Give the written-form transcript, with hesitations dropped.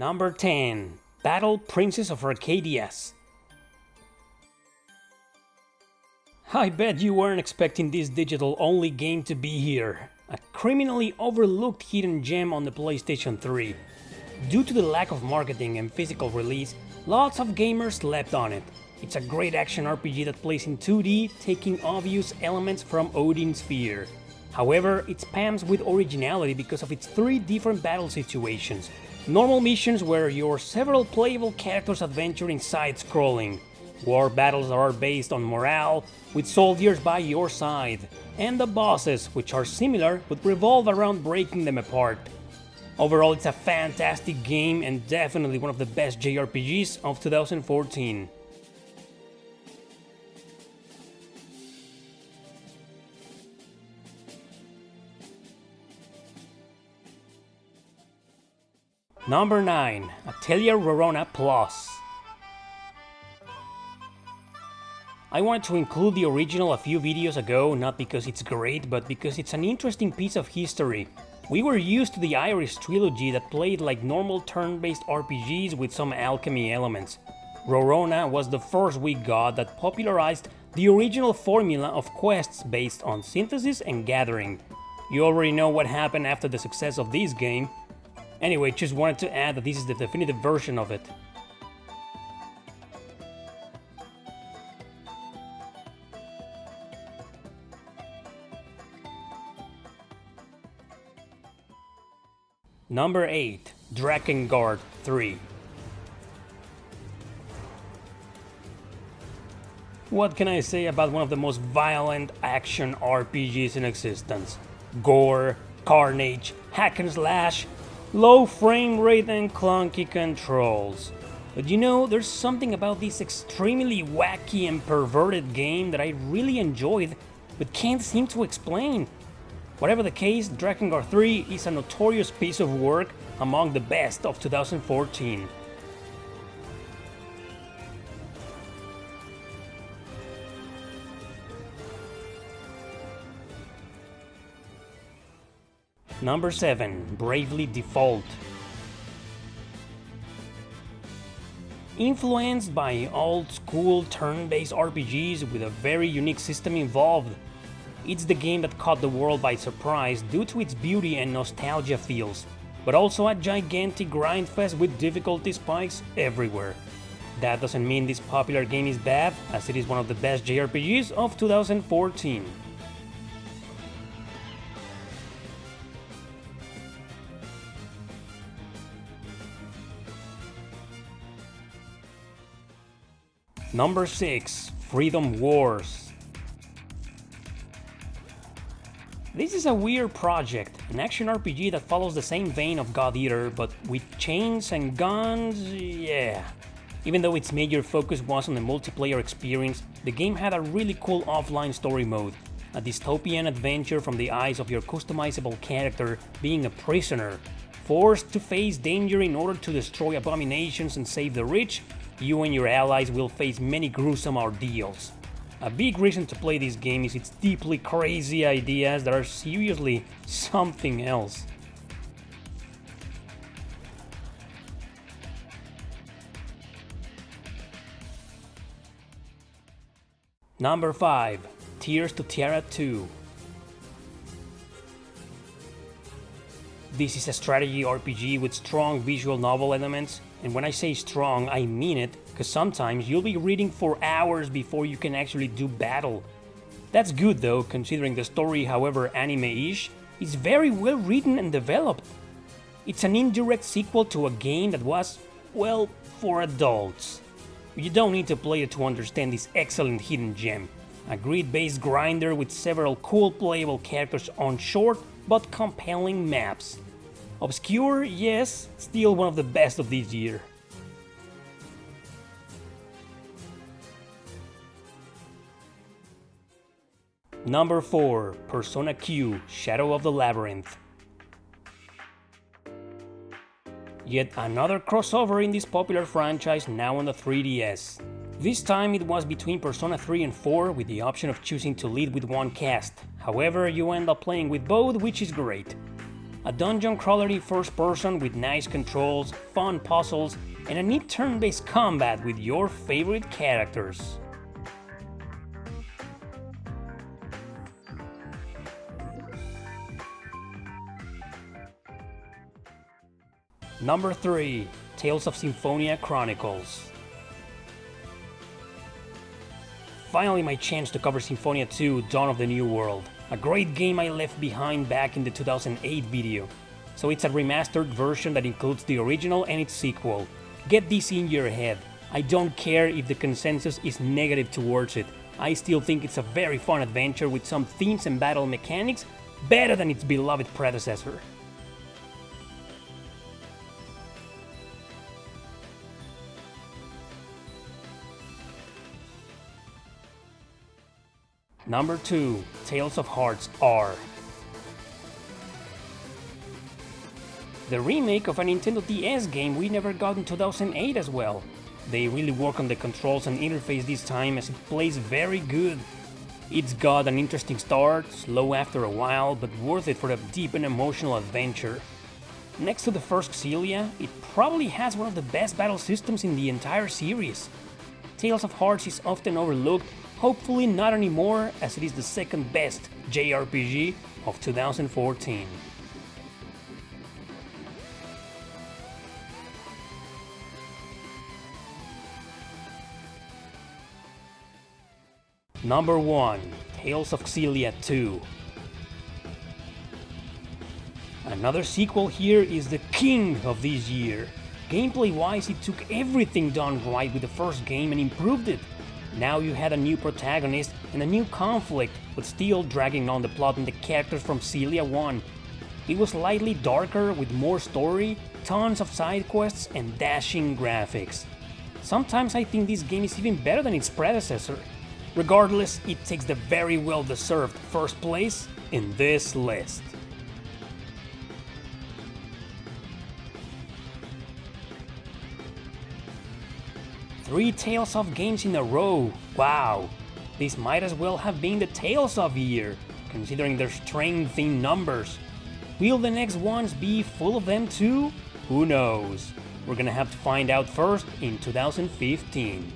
Number 10. Battle Princess of Arcadias. I bet you weren't expecting this digital-only game to be here. A criminally overlooked hidden gem on the PlayStation 3. Due to the lack of marketing and physical release, lots of gamers slept on it. It's a great action RPG that plays in 2D, taking obvious elements from Odin's Sphere. However, it spams with originality because of its 3 different battle situations. Normal missions where your several playable characters adventure in side-scrolling. War battles are based on morale, with soldiers by your side. And the bosses, which are similar but revolve around breaking them apart. Overall, it's a fantastic game and definitely one of the best JRPGs of 2014. Number 9. Atelier Rona Plus. I wanted to include the original a few videos ago, not because it's great, but because it's an interesting piece of history. We were used to the Iris trilogy that played like normal turn-based RPGs with some alchemy elements. Rorona was the first we got that popularized the original formula of quests based on synthesis and gathering. You already know what happened after the success of this game. Anyway, just wanted to add that this is the definitive version of it. Number 8. Drakengard 3. What can I say about one of the most violent action RPGs in existence? Gore, carnage, hack and slash, low frame rate and clunky controls. But you know, there's something about this extremely wacky and perverted game that I really enjoyed, but can't seem to explain. Whatever the case, Drakengard 3 is a notorious piece of work among the best of 2014. Number 7. Bravely Default. Influenced by old-school turn-based RPGs with a very unique system involved, it's the game that caught the world by surprise due to its beauty and nostalgia feels, but also a gigantic grindfest with difficulty spikes everywhere. That doesn't mean this popular game is bad, as it is one of the best JRPGs of 2014. Number 6. Freedom Wars. This is a weird project, an action RPG that follows the same vein of God Eater, but with chains and guns, yeah. Even though its major focus was on the multiplayer experience, the game had a really cool offline story mode, a dystopian adventure from the eyes of your customizable character being a prisoner. Forced to face danger in order to destroy abominations and save the rich, you and your allies will face many gruesome ordeals. A big reason to play this game is its deeply crazy ideas that are seriously something else. Number 5. Tears to Tiara 2. This is a strategy RPG with strong visual novel elements, and when I say strong, I mean it, because sometimes you'll be reading for hours before you can actually do battle. That's good though, considering the story, however anime-ish, is very well written and developed. It's an indirect sequel to a game that was, well, for adults. You don't need to play it to understand this excellent hidden gem. A grid-based grinder with several cool playable characters on short but compelling maps. Obscure, yes, still one of the best of this year. Number 4. Persona Q, Shadow of the Labyrinth. Yet another crossover in this popular franchise now on the 3DS. This time it was between Persona 3 and 4 with the option of choosing to lead with one cast. However, you end up playing with both, which is great. A dungeon crawler in first person with nice controls, fun puzzles, and a neat turn-based combat with your favorite characters. Number 3. Tales of Symphonia Chronicles. Finally my chance to cover Symphonia 2 Dawn of the New World, a great game I left behind back in the 2008 video. So it's a remastered version that includes the original and its sequel. Get this in your head. I don't care if the consensus is negative towards it. I still think it's a very fun adventure with some themes and battle mechanics better than its beloved predecessor. Number 2. Tales of Hearts R. The remake of a Nintendo DS game we never got in 2008 as well. They really work on the controls and interface this time as it plays very good. It's got an interesting start, slow after a while, but worth it for a deep and emotional adventure. Next to the first Xillia, it probably has one of the best battle systems in the entire series. Tales of Hearts is often overlooked, hopefully not anymore, as it is the second best JRPG of 2014. Number 1. Tales of Xillia 2. Another sequel here is the king of this year. Gameplay-wise, it took everything done right with the first game and improved it. Now you had a new protagonist and a new conflict, but still dragging on the plot and the characters from Xillia 1. It was slightly darker with more story, tons of side quests and dashing graphics. Sometimes I think this game is even better than its predecessor. Regardless, it takes the very well-deserved first place in this list. 3 Tales of games in a row, wow! This might as well have been the Tales of year, considering their strength in numbers. Will the next ones be full of them too? Who knows? We're gonna have to find out first in 2015.